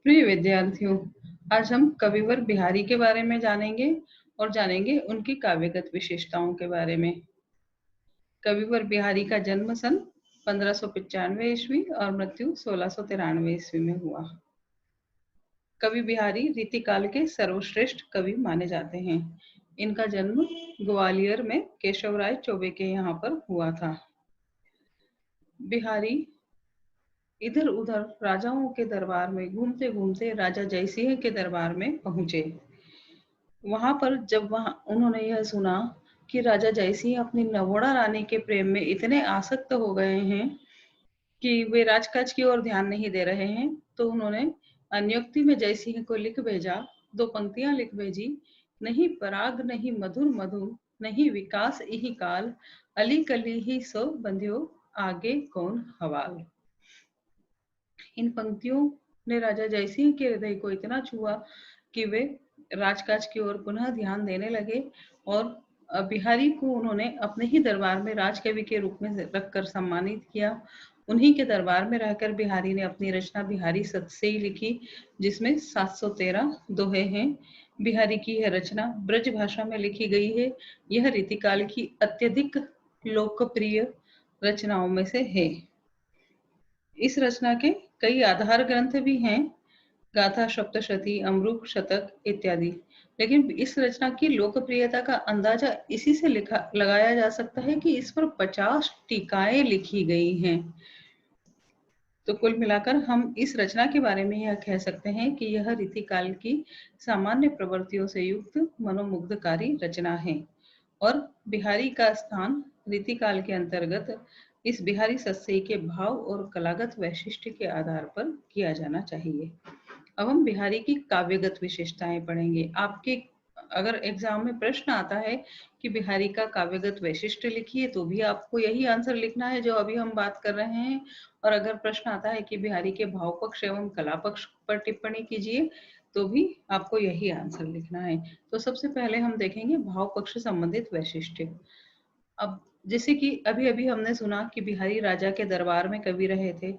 प्रिय विद्यार्थियों, आज हम कविवर बिहारी के बारे में जानेंगे और जानेंगे उनकी काव्यगत विशेषताओं के बारे में। कविवर बिहारी का जन्म सन 1595 ईस्वी और मृत्यु 1693 ईस्वी में हुआ। कवि बिहारी रीतिकाल के सर्वश्रेष्ठ कवि माने जाते हैं। इनका जन्म ग्वालियर में केशवराय चौबे के यहाँ पर हुआ था। बिहारी इधर उधर राजाओं के दरबार में घूमते घूमते राजा जयसिंह के दरबार में पहुंचे। वहां पर जब उन्होंने यह सुना कि राजा जयसिंह अपनी नवोड़ा रानी के प्रेम में इतने आसक्त हो गए हैं कि वे राजकाज की ओर ध्यान नहीं दे रहे हैं, तो उन्होंने अन्योक्ति में जयसिंह को लिख भेजा। 2 पंक्तियां लिख भेजी। नहीं पराग नहीं मधुर मधु, नहीं विकास इही काल, अली कली ही सो बंध्यो, आगे कौन हवाल। इन पंक्तियों ने राजा जयसिंह के हृदय को इतना छुआ कि वे राजकाज की ओर पुनः ध्यान देने लगे और बिहारी को उन्होंने अपने ही दरबार में राजकवि के रूप में रखकर सम्मानित किया। उन्हीं के दरबार में रहकर बिहारी ने अपनी रचना बिहारी सतसई लिखी, जिसमें 713 दोहे हैं। बिहारी की यह रचना ब्रज भाषा में लिखी गई है। यह रीतिकाल की अत्यधिक लोकप्रिय रचनाओं में से है। इस रचना के कई आधार ग्रंथ भी हैं, गाथा, सप्तशती, अमरूक, शतक इत्यादि। लेकिन इस रचना की लोकप्रियता का अंदाजा इसी से लगाया जा सकता है कि इस पर 50 टीकाएं लिखी गई हैं। तो कुल मिलाकर हम इस रचना के बारे में यह कह सकते हैं कि यह रीतिकाल की सामान्य प्रवृत्तियों से युक्त मनोमुग्धकारी रचना है और बिहारी का स्थान रीतिकाल के अंतर्गत इस बिहारी सतसई के भाव और कलागत वैशिष्ट्य के आधार पर किया जाना चाहिए। अब हम बिहारी की काव्यगत विशेषताएं पढ़ेंगे। आपके अगर एग्जाम में प्रश्न आता है कि बिहारी का काव्यगत वैशिष्ट्य लिखिए, तो भी आपको यही आंसर लिखना है जो अभी हम बात कर रहे हैं। और अगर प्रश्न आता है कि बिहारी के भाव पक्ष एवं कला पक्ष पर टिप्पणी कीजिए, तो भी आपको यही आंसर लिखना है। तो सबसे पहले हम देखेंगे भाव पक्ष संबंधित वैशिष्ट्य। अब जैसे कि अभी अभी हमने सुना कि बिहारी राजा के दरबार में कवि रहे थे,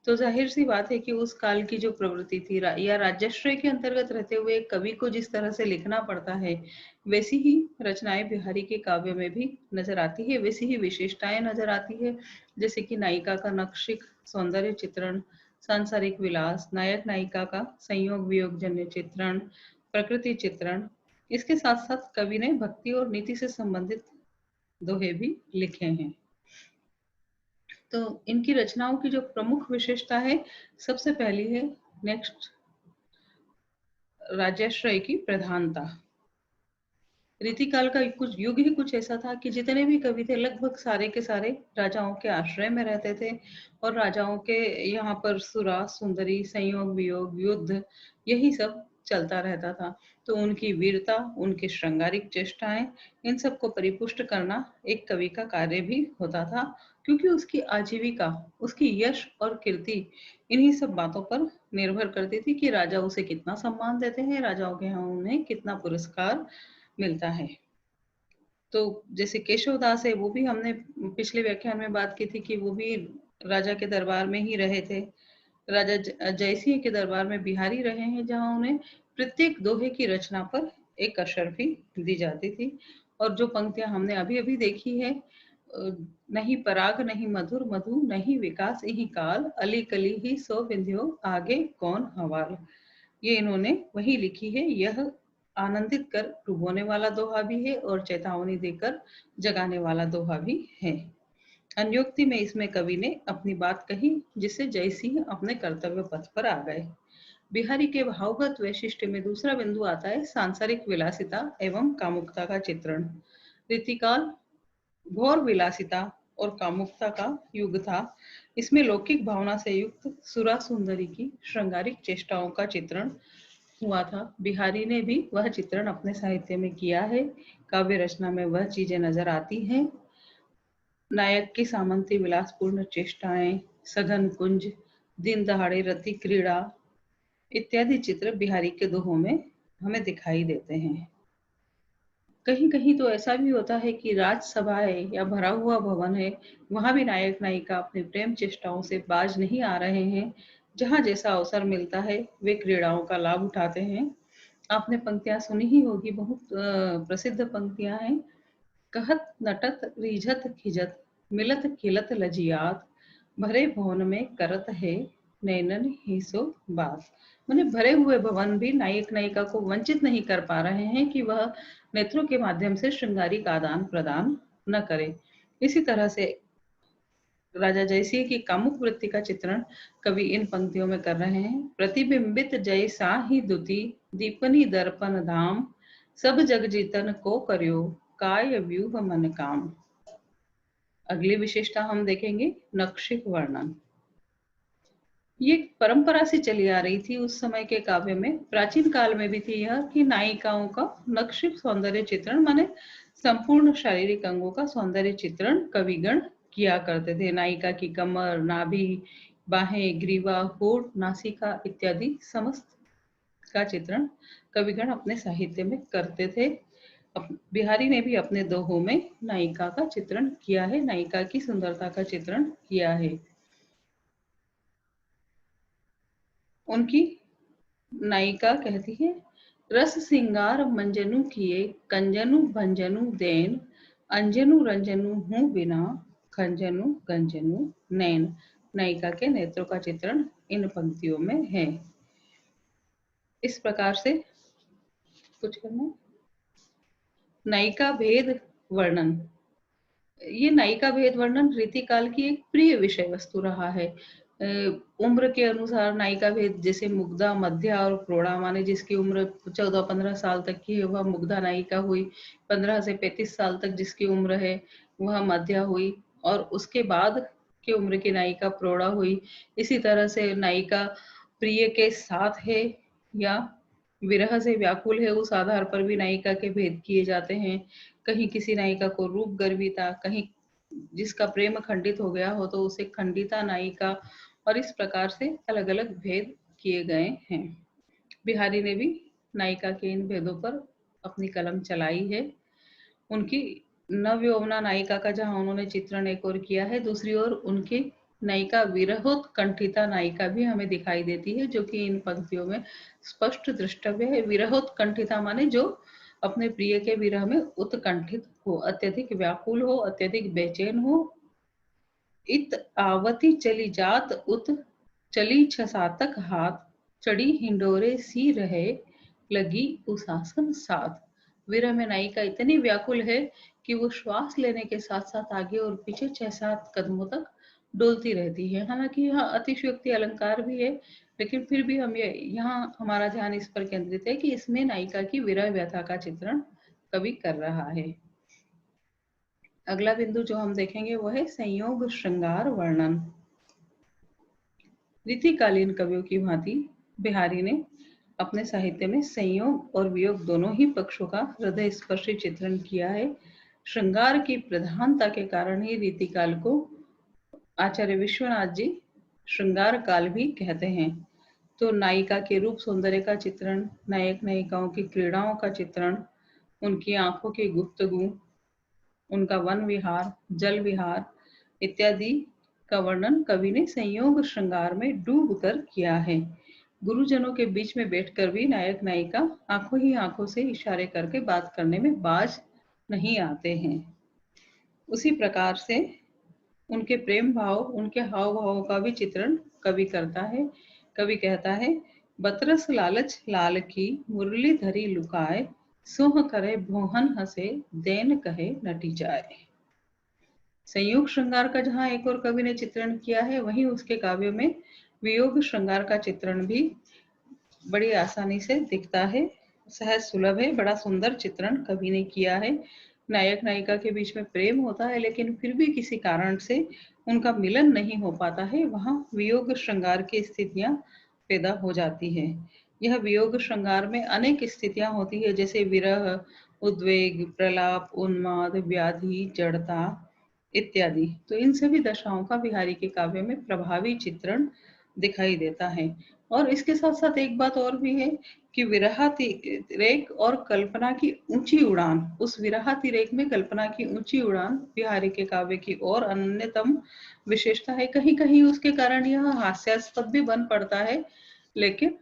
तो जाहिर सी बात है कि उस काल की जो प्रवृत्ति थी या राजश्रय के अंतर्गत रहते हुए कवि को जिस तरह से लिखना पड़ता है, वैसी ही रचनाएं बिहारी के काव्य में भी नजर आती है, वैसी ही विशेषताएं नजर आती है। जैसे कि नायिका का नक्शिक सौंदर्य चित्रण, सांसारिक विलास, नायक नायिका का संयोग वियोग जन्य चित्रण, प्रकृति चित्रण। इसके साथ साथ कवि ने भक्ति और नीति से संबंधित दोहे भी लिखे हैं। तो इनकी रचनाओं की जो प्रमुख विशेषता है, सबसे पहली है नेक्स्ट राजश्रय की प्रधानता। रीतिकाल का कुछ युग ही कुछ ऐसा था कि जितने भी कवि थे लगभग सारे के सारे राजाओं के आश्रय में रहते थे और राजाओं के यहाँ पर सुरा, सुंदरी, संयोग वियोग, युद्ध, यही सब चलता रहता था। तो उनकी वीरता, उनकी श्रृंगारिक चेष्टाएं, इन सबको परिपुष्ट करना एक कवि का कार्य भी होता था, क्योंकि उसकी आजीविका, उसकी यश और कीर्ति इन्हीं सब बातों पर निर्भर करती थी कि राजा उसे कितना सम्मान देते हैं, राजाओं के यहाँ उन्हें कितना पुरस्कार मिलता है। तो जैसे केशव दास है, वो भी हमने पिछले व्याख्यान में बात की थी कि वो भी राजा के दरबार में ही रहे थे। राजा जयसिंह के दरबार में बिहारी रहे हैं, जहां उन्हें प्रत्येक दोहे की रचना पर एक अशर्फी दी जाती थी। और जो पंक्तियां हमने अभी अभी देखी है, नहीं पराग नहीं मधुर मधु, नहीं विकास इही काल, अली कली ही सो बिंध्यो, आगे कौन हवाल, ये इन्होंने वही लिखी है। यह आनंदित कर डुबोने वाला दोहा भी है और चेतावनी देकर जगाने वाला दोहा भी है। अन्योक्ति में इसमें कवि ने अपनी बात कही, जिससे जयसिंह अपने कर्तव्य पथ पर आ गए। बिहारी के भावगत वैशिष्ट्य में दूसरा बिंदु आता है सांसारिक विलासिता एवं कामुकता का चित्रण। रीतिकाल घोर विलासिता और कामुकता का युग था। इसमें लौकिक भावना से युक्त सुरा सुंदरी की श्रृंगारिक चेष्टाओं का चित्रण हुआ था। बिहारी ने भी वह चित्रण अपने साहित्य में किया है। काव्य रचना में वह चीजें नजर आती हैं। नायक की सामंती विलासपूर्ण चेष्टाएं, सघन कुंज, दिन दहाड़े रति क्रीड़ा इत्यादि चित्र बिहारी के दोहों में हमें दिखाई देते हैं। कहीं कहीं तो ऐसा भी होता है कि राजसभा है या भरा हुआ भवन है, वहां भी नायक नायिका अपने प्रेम चेष्टाओं से बाज नहीं आ रहे हैं, जहाँ जैसा अवसर मिलता है वे क्रीड़ाओं का लाभ उठाते हैं। आपने पंक्तियाँ सुनी ही होगी, बहुत प्रसिद्ध पंक्तियाँ हैं। कहत नटत रीझत खिजत मिलत खिलत लजियात भरे भवन में करत है नैनन ही सो बात। माने भरे हुए भवन भी नायक नायिका को वंचित नहीं कर पा रहे हैं कि वह नेत्रों के माध्यम से श्रृंगारिक आदान प्रदान न करे। इसी तरह से राजा जयसिंह की कामुक वृत्ति का चित्रण कवि इन पंक्तियों में कर रहे हैं। प्रतिबिंबित जय साहि दुति दीपनी दर्पण धाम सब जग जीतन को करियो काय व्यूह मन काम। अगली विशेषता हम देखेंगे नक्षिक वर्णन। ये परंपरा से चली आ रही थी उस समय के काव्य में, प्राचीन काल में भी थी यह, कि नायिकाओं का नक्षिक सौंदर्य चित्रण माने संपूर्ण शारीरिक अंगों का सौंदर्य चित्रण कविगण किया करते थे। नायिका की कमर, नाभि, बाहें, ग्रीवा, होठ, नासिका इत्यादि समस्त का चित्रण कविगण अपने साहित्य में करते थे। बिहारी ने भी अपने दोहों में नायिका का चित्रण किया है, नायिका की सुंदरता का चित्रण किया है। उनकी नायिका कहती है, रस सिंगार मंजनु किए कंजनु भंजनु देन अंजनु रंजनु हूँ बिना खंजनु गंजनु नैन। नायिका के नेत्रों का चित्रण इन पंक्तियों में है। इस प्रकार से कुछ करना। नायिका भेद वर्णन। ये नायिका भेद वर्णन रीतिकाल की एक प्रिय विषय वस्तु रहा है। उम्र के अनुसार नायिका भेद, जैसे मुग्धा, मध्या और प्रौढ़ा, माने जिसकी उम्र 14-15 साल तक की है वह मुग्धा नायिका हुई, 15 से 35 साल तक जिसकी उम्र है वह मध्या हुई, और उसके बाद की उम्र की नायिका प्रौढ़ा हुई। इसी तरह से नायिका प्रिय के साथ है या विरह से व्याकुल है, उस आधार पर भी नायिका के भेद किए जाते हैं। कहीं किसी नायिका को रूप गर्विता, कहीं जिसका प्रेम खंडित हो गया हो तो उसे खंडिता नायिका, और इस प्रकार से अलग अलग भेद किए गए हैं। बिहारी ने भी नायिका के इन भेदों पर अपनी कलम चलाई है। उनकी नवयौवना नायिका का जहां उन्होंने चित्रण एक और किया है, दूसरी ओर उनकी नायिका विरहोत्कंठिता नायिका भी हमें दिखाई देती है, जो कि इन पंक्तियों में स्पष्ट दृष्टव्य है। विरहोत्कंठिता माने जो अपने प्रिय के विरह में उत्कंठित हो, अत्यधिक व्याकुल हो, अत्यधिक बेचैन हो। इत आवती चली जात उत चली छसातक हाथ चढ़ी हिंडोरे सी रहे लगी उसासन साथ। विरह में नायिका इतनी व्याकुल है कि वो श्वास लेने के साथ साथ आगे और पीछे 6-7 कदमों तक डोलती रहती है। हालांकि यहाँ अतिशयोक्ति अलंकार भी है, लेकिन फिर भी हम यहाँ हमारा ध्यान इस पर केंद्रित है कि इसमें नायिका की विरह व्यथा का चित्रण कवि कर रहा है। अगला बिंदु जो हम देखेंगे वो है संयोग श्रृंगार वर्णन। रीतिकालीन कवियों की भांति बिहारी ने अपने साहित्य में संयोग और वियोग दोनों ही पक्षों का हृदय स्पर्शी चित्रण किया है। श्रृंगार की प्रधानता के कारण ही रीतिकाल को आचार्य विश्वनाथ जी श्रृंगार काल भी कहते हैं। तो नायिका के रूप सौंदर्य का चित्रण, नायक नायिकाओं की क्रीड़ाओं का चित्रण, उनकी आंखों की गुफ्तगू, उनका वन विहार, जल विहार इत्यादि का वर्णन कवि ने संयोग श्रृंगार में डूब कर किया है। गुरुजनों के बीच में बैठकर भी नायक नायिका आंखों ही आंखों से इशारे करके बात करने में बाज नहीं आते हैं। उसी प्रकार से उनके प्रेम भाव, उनके हाव भावों का भी चित्रण कवि करता है। कवि कहता है, बतरस लालच लाल की मुरली धरी लुकाए सोह करे भोहन हसे देन कहे नटी जाए। संयोग श्रृंगार का जहां एक और कवि ने चित्रण किया है, वहीं उसके काव्यों में वियोग श्रृंगार का चित्रण भी बड़ी आसानी से दिखता है, सहज सुलभ है, बड़ा सुंदर चित्रण कवि ने किया है। नायक नायिका के बीच में प्रेम होता है, लेकिन फिर भी किसी कारण से उनका मिलन नहीं हो पाता है, वहां वियोग श्रृंगार की स्थितियां पैदा हो जाती है। यह वियोग श्रृंगार में अनेक स्थितियां होती है, जैसे विरह, उद्वेग, प्रलाप, उन्माद, व्याधि, जड़ता इत्यादि। तो इन सभी दशाओं का बिहारी के काव्य में प्रभावी चित्रण दिखाई देता है। और इसके साथ साथ एक बात और भी है कि विरहातिरेक और कल्पना की ऊंची उड़ान, उस विरहातिरेक में कल्पना की ऊंची उड़ान बिहारी के काव्य की और अन्यतम विशेषता है। कहीं कहीं उसके कारण यह हास्यास्पद भी बन पड़ता है, लेकिन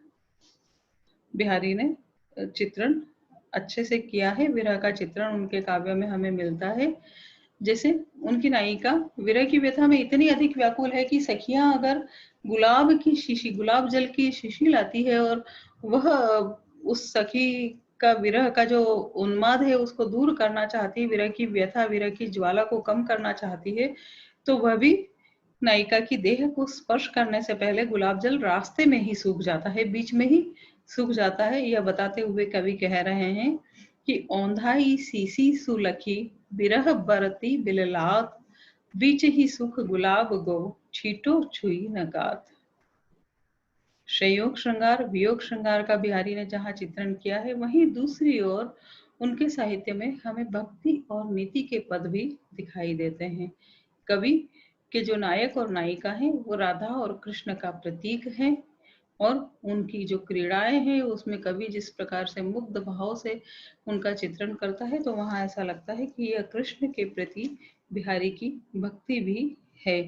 बिहारी ने चित्रण अच्छे से किया है। विरह का चित्रण उनके काव्य में हमें मिलता है। जैसे उनकी नायिका विरह की व्यथा में इतनी अधिक व्याकुल है कि सखियां अगर गुलाब जल की शीशी लाती है और वह उस सखी का विरह का जो उन्माद है उसको दूर करना चाहती है, विरह की व्यथा, विरह की ज्वाला को कम करना चाहती है, तो वह भी नायिका की देह को स्पर्श करने से पहले गुलाब जल रास्ते में ही सूख जाता है, बीच में ही सूख जाता है। यह बताते हुए कवि कह रहे हैं कि औंधाई सीसी सुलखी बिरह बरती बिललात, बीच ही सुख गुलाब गो छीटो छुई नगात। संयोग श्रृंगार वियोग श्रृंगार का बिहारी ने जहाँ चित्रण किया है, वहीं दूसरी ओर उनके साहित्य में हमें भक्ति और नीति के पद भी दिखाई देते हैं। कवि के जो नायक और नायिका हैं वो राधा और कृष्ण का प्रतीक हैं, और उनकी जो क्रीड़ाएं हैं उसमें कवि जिस प्रकार से मुग्ध भाव से उनका चित्रण करता है, तो वहाँ ऐसा लगता है कि यह कृष्ण के प्रति बिहारी की भक्ति भी है।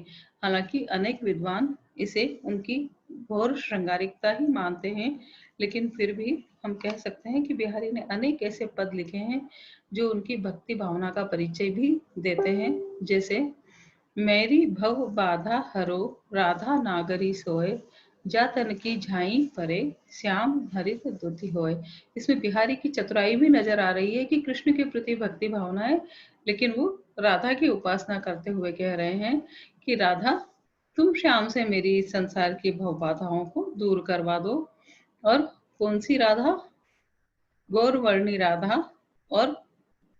हालांकि अनेक विद्वान इसे उनकी घोर श्रृंगारिकता ही मानते हैं, लेकिन फिर भी हम कह सकते हैं कि बिहारी ने अनेक ऐसे पद लिखे हैं जो उनकी भक्ति भावना का परिचय भी देते हैं। जैसे मेरी भव बाधा हरो राधा नागरी सोए, जा तन की झाई परे श्याम हरित दुधि होए। इसमें बिहारी की चतुराई भी नजर आ रही है कि कृष्ण के प्रति भक्ति भावना है, लेकिन वो राधा की उपासना करते हुए कह रहे हैं कि राधा, तुम श्याम से मेरी संसार की भव बाधाओं को दूर करवा दो। और कौन सी राधा? गौरवर्णी राधा। और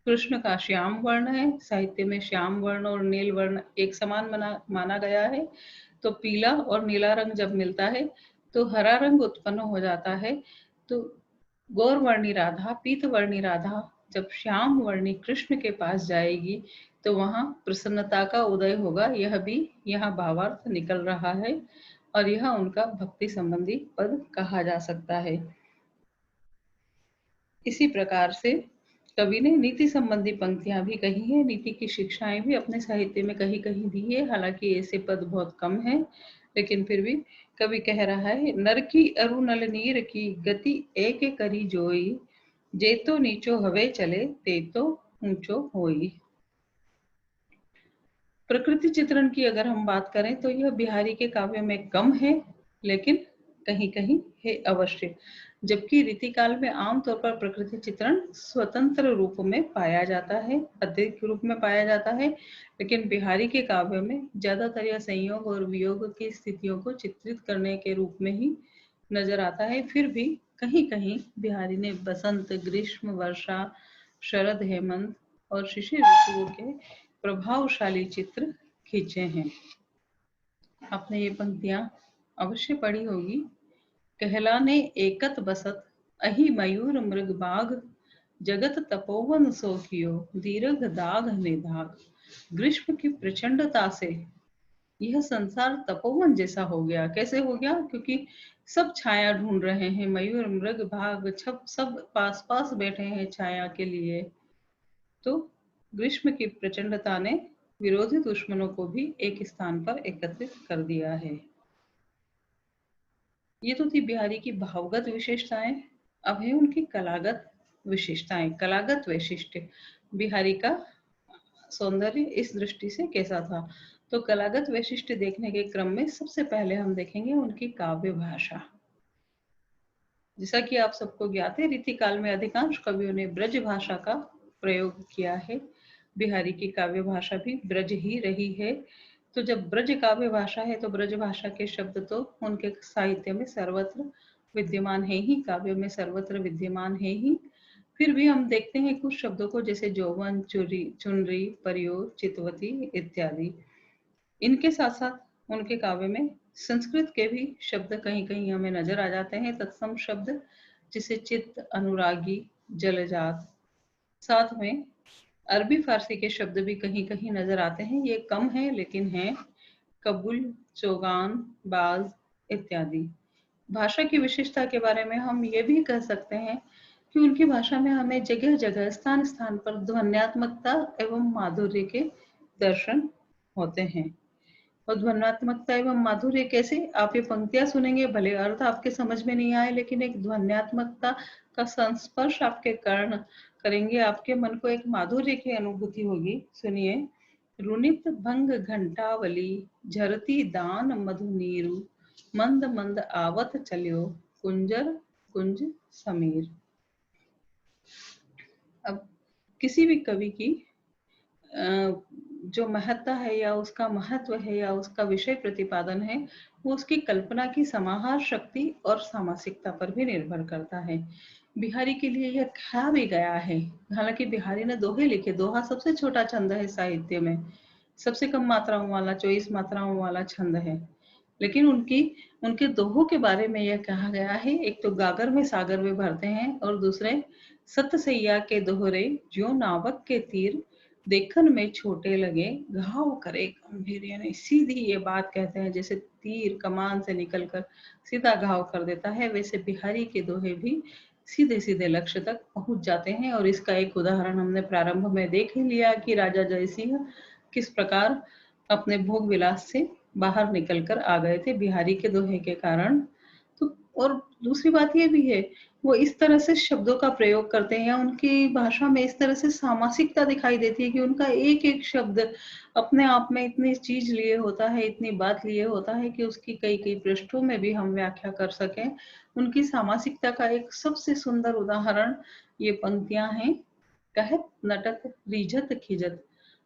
कृष्ण का श्याम वर्ण है। साहित्य में श्याम वर्ण और नील वर्ण एक समान माना गया है। तो पीला और नीला रंग जब मिलता है तो हरा रंग उत्पन्न हो जाता है। तो गौरवर्णी राधा, पीतवर्णी राधा जब श्याम वर्णी कृष्ण के पास जाएगी तो वहां प्रसन्नता का उदय होगा। यह भी यहाँ भावार्थ निकल रहा है, और यह उनका भक्ति संबंधी पद कहा जा सकता है। इसी प्रकार से कवि ने नीति संबंधी पंक्तियां भी कही है, नीति की शिक्षाएं भी अपने साहित्य में कहीं कहीं दी है। हालांकि ऐसे पद बहुत कम है, लेकिन फिर भी कवि कह रहा है, नर की अरु नल नीर की गति एक करी जोई, जे तो नीचो हवे चले ते तो ऊंचो होई। प्रकृति चित्रण की अगर हम बात करें तो यह बिहारी के काव्य में कम है, लेकिन कहीं कहीं है अवश्य। जबकि रीतिकाल में आमतौर पर प्रकृति चित्रण स्वतंत्र रूप में पाया जाता है, अधिक रूप में पाया जाता है, लेकिन बिहारी के काव्य में ज्यादातर यह संयोग और वियोग की स्थितियों को चित्रित करने के रूप में ही नजर आता है। फिर भी कहीं कहीं बिहारी ने बसंत, ग्रीष्म, वर्षा, शरद, हेमंत और शिशिर ऋतुओं के प्रभावशाली चित्र खींचे हैं। आपने ये पंक्तियां अवश्य पढ़ी होगी। कहलाने एकत बसत अहि मयूर मृग बाघ, जगत तपोवन सो कियो दीर्घ दाग निधाग। ग्रीष्म की प्रचंडता से यह संसार तपोवन जैसा हो गया। कैसे हो गया? क्योंकि सब छाया ढूंढ रहे हैं, मयूर मृग भाग छप सब पास पास बैठे हैं छाया के लिए। तो ग्रीष्म की प्रचंडता ने विरोधी दुश्मनों को भी एक स्थान पर एकत्रित कर दिया है। ये तो थी बिहारी की भावगत विशेषताएं। अब है उनकी कलागत विशेषताएं, कलागत वैशिष्ट्य। बिहारी का सौंदर्य इस दृष्टि से कैसा था? तो कलागत वैशिष्ट्य देखने के क्रम में सबसे पहले हम देखेंगे उनकी काव्य भाषा। जैसा कि आप सबको ज्ञात है, रीतिकाल में अधिकांश कवियों ने ब्रज भाषा का प्रयोग किया है। बिहारी की काव्य भाषा भी ब्रज ही रही है। तो जब ब्रज काव्य भाषा है तो ब्रज भाषा के शब्द तो उनके साहित्य में सर्वत्र विद्यमान है ही, काव्य में सर्वत्र विद्यमान है ही। फिर भी हम देखते हैं कुछ शब्दों को, जैसे जौवन, चुनरी, परियों, चितवती इत्यादि। इनके साथ साथ उनके काव्य में संस्कृत के भी शब्द कहीं कहीं हमें नजर आ जाते हैं, तत्सम शब्द, जिसे चित्त, अनुरागी, जलजात। साथ में अरबी फारसी के शब्द भी कहीं कहीं नजर आते हैं। ये कम है लेकिन हैं, कबुल, चौगान, बाज इत्यादि। भाषा की विशेषता के बारे में हम ये भी कह सकते हैं कि उनकी भाषा में हमें जगह जगह स्थान स्थान पर ध्वन्यात्मकता एवं माधुर्य के दर्शन होते हैं। और ध्वन्यात्मकता एवं माधुर्य कैसे? आप ये पंक्तियां सुनेंगे, भले अर्थ आपके समझ में नहीं आए, लेकिन एक ध्वन्यात्मकता का संस्पर्श आपके कर्ण करेंगे, आपके मन को एक माधुर्य की अनुभूति होगी। सुनिए। रुनित भंग घंटावली, झरती दान मधु नीरु, मंद मंद आवत चलियो, कुंजर कुंज समीर। अब किसी भी कवि की जो महत्ता है या उसका महत्व है या उसका विषय प्रतिपादन है, वो उसकी कल्पना की समाहार शक्ति और सामासिकता पर भी निर्भर करता है। बिहारी के लिए यह कहा भी गया है, हालांकि बिहारी ने दोहे लिखे। दोहा सबसे छोटा छंद है साहित्य में, सबसे कम मात्राओं वाला, 24 मात्राओं वाला छंद है। लेकिन उनके दोहों के बारे में यह कहा गया है, एक तो गागर में सागर में भरते हैं, और दूसरे सत सैया के दोहरे ज्यों नावक के तीर, देखन में छोटे लगे घाव करे गंभीर। यानी सीधी ये बात कहते हैं, जैसे तीर कमान से निकलकर सीधा घाव कर देता है, वैसे बिहारी के दोहे भी सीधे सीधे लक्ष्य तक पहुंच जाते हैं। और इसका एक उदाहरण हमने प्रारंभ में देख ही लिया कि राजा जयसिंह किस प्रकार अपने भोग विलास से बाहर निकलकर आ गए थे बिहारी के दोहे के कारण। तो और दूसरी बात ये भी है, वो इस तरह से शब्दों का प्रयोग करते हैं या उनकी भाषा में इस तरह से सामासिकता दिखाई देती है कि उनका एक एक शब्द अपने आप में इतनी चीज लिए होता है, इतनी बात लिए होता है कि उसकी कई कई पृष्ठों में भी हम व्याख्या कर सकें। उनकी सामासिकता का एक सबसे सुंदर उदाहरण ये पंक्तियां हैं। कहत नटत रीझत खिजत,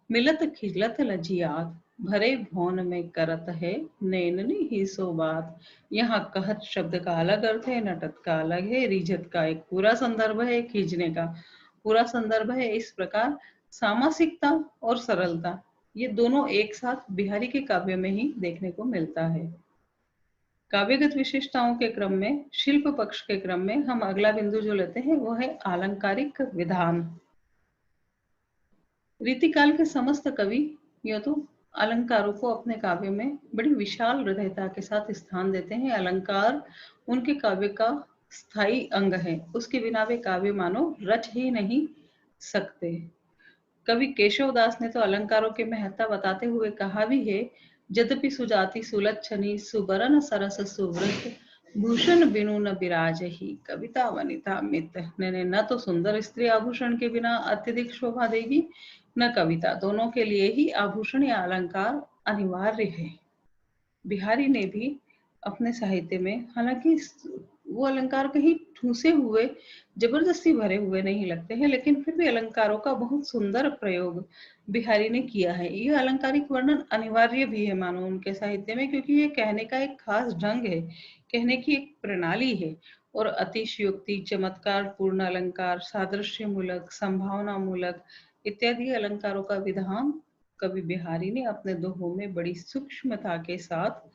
मिलत खिलत लजियात, भरे भौन में करत है, नैननी ही सो बात। यहाँ कहत शब्द का अलग अर्थ है, नटत का अलग है, रिझत का एक पूरा संदर्भ है, खींचने का पूरा संदर्भ है। इस प्रकार सामासिकता और सरलता, ये दोनों एक साथ बिहारी के काव्य में ही देखने को मिलता है। काव्यगत विशेषताओं के क्रम में, शिल्प पक्ष के क्रम में हम अगला बिंदु जो लेते हैं वो है आलंकारिक विधान। रीतिकाल के समस्त कवि यो तो अलंकारों को अपने काव्य में बड़ी विशाल हृदयता के साथ स्थान देते हैं। अलंकार उनके काव्य का स्थायी अंग है, उसके बिना वे काव्य मानो रच ही नहीं सकते। कवि केशव दास ने तो अलंकारों की महत्ता बताते हुए कहा भी है, यद्यपि सुजाति सुलक्षणी, सुबरन सरस सुवृत, भूषण बिनु न बिराज ही, कविता वनिता मित। न तो सुंदर स्त्री आभूषण के बिना अत्यधिक शोभा देगी, न कविता। दोनों के लिए ही आभूषण या अलंकार अनिवार्य है। बिहारी ने भी अपने साहित्य में, हालांकि वो अलंकार कहीं ठूसे हुए, जबरदस्ती भरे हुए नहीं लगते हैं, लेकिन फिर भी अलंकारों का बहुत सुंदर प्रयोग बिहारी ने किया है। ये अलंकारिक वर्णन अनिवार्य भी है मानो उनके साहित्य में, क्योंकि ये कहने का एक खास ढंग है, कहने की एक प्रणाली है। और अतिशयोक्ति, चमत्कार पूर्ण अलंकार, सादृश्य मूलक, संभावना मूलक इत्यादि अलंकारों का विधान कवि बिहारी ने अपने दोहों में बड़ी सूक्ष्मता के साथ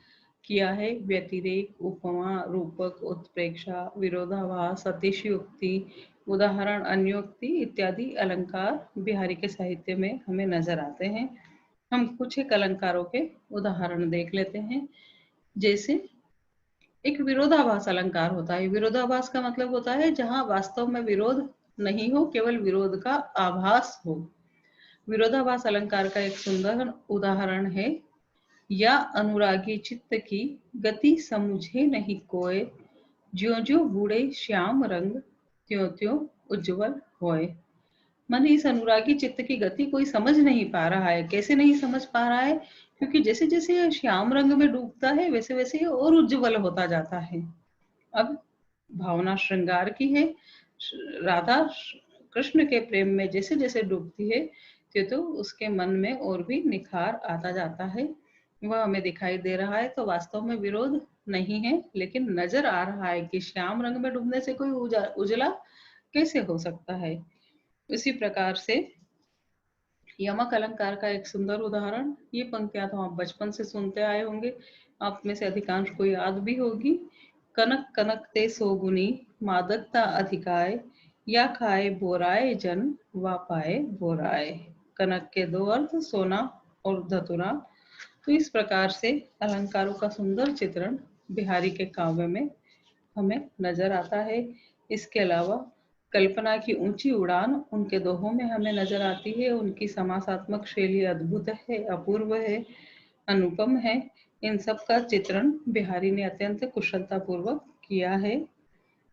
किया है। व्यतिरेक, उपमा, रूपक, उत्प्रेक्षा, विरोधाभास, अतिशयोक्ति, उदाहरण, अन्योक्ति इत्यादि अलंकार बिहारी के साहित्य में हमें नजर आते हैं। हम कुछ एक अलंकारों के उदाहरण देख लेते हैं। जैसे एक विरोधाभास अलंकार होता है। विरोधाभास का मतलब होता है जहां वास्तव में विरोध नहीं हो, केवल विरोध का आभास हो। विरोधाभास अलंकार का एक सुंदर उदाहरण है, या अनुरागी चित्त की गति समझे नहीं कोय, ज्यों ज्यों बूढ़े श्याम रंग, त्यों त्यों उज्जवल होए। मन इस अनुरागी चित्त की गति कोई समझ नहीं पा रहा है। कैसे नहीं समझ पा रहा है? क्योंकि जैसे जैसे यह श्याम रंग में डूबता है, वैसे वैसे ये और उज्जवल होता जाता है। अब भावना श्रृंगार की है। राधा कृष्ण के प्रेम में जैसे जैसे डूबती है, तो उसके मन में और भी निखार आता जाता है। वह हमें दिखाई दे रहा है, तो वास्तव में विरोध नहीं है, लेकिन नजर आ रहा है कि श्याम रंग में डूबने से कोई उजला कैसे हो सकता है। इसी प्रकार से यमक अलंकार का एक सुंदर उदाहरण, ये पंक्तियां तो आप बचपन से सुनते आए होंगे, आप में से अधिकांश को याद भी होगी। कनक कनक ते सोगुनी, मादकता अधिकाय, या खाए बोराए जन, वा पाए बोराए। कनक के दो अर्थ, सोना और धतुरा। तो इस प्रकार से अलंकारों का सुंदर चित्रण बिहारी के काव्य में हमें नजर आता है। इसके अलावा कल्पना की ऊंची उड़ान उनके दोहों में हमें नजर आती है। उनकी समासात्मक शैली अद्भुत है, अपूर्व है, अनुपम है। इन सब का चित्रण बिहारी ने अत्यंत कुशलतापूर्वक किया है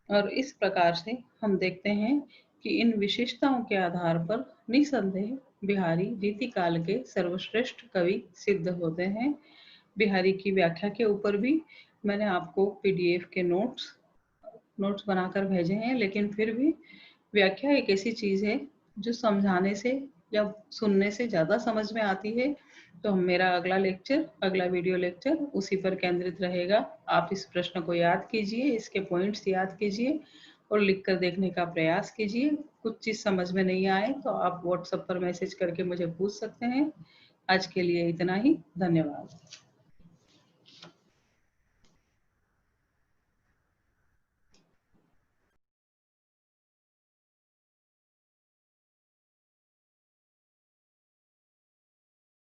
और इस प्रकार से हम देखते हैं कि इन विशेषताओं के आधार पर निसंदेह बिहारी रीतिकाल के सर्वश्रेष्ठ कवि सिद्ध होते हैं। बिहारी की व्याख्या के ऊपर भी मैंने आपको पीडीएफ के नोट्स बनाकर भेजे हैं, लेकिन फिर भी व्याख्या एक ऐसी चीज है जो समझाने से या सुनने से ज्यादा समझ में आती है। तो मेरा अगला वीडियो लेक्चर उसी पर केंद्रित रहेगा। आप इस प्रश्न को याद कीजिए, इसके पॉइंट्स याद कीजिए और लिख कर देखने का प्रयास कीजिए। कुछ चीज समझ में नहीं आए तो आप व्हाट्सएप पर मैसेज करके मुझे पूछ सकते हैं। आज के लिए इतना ही। धन्यवाद।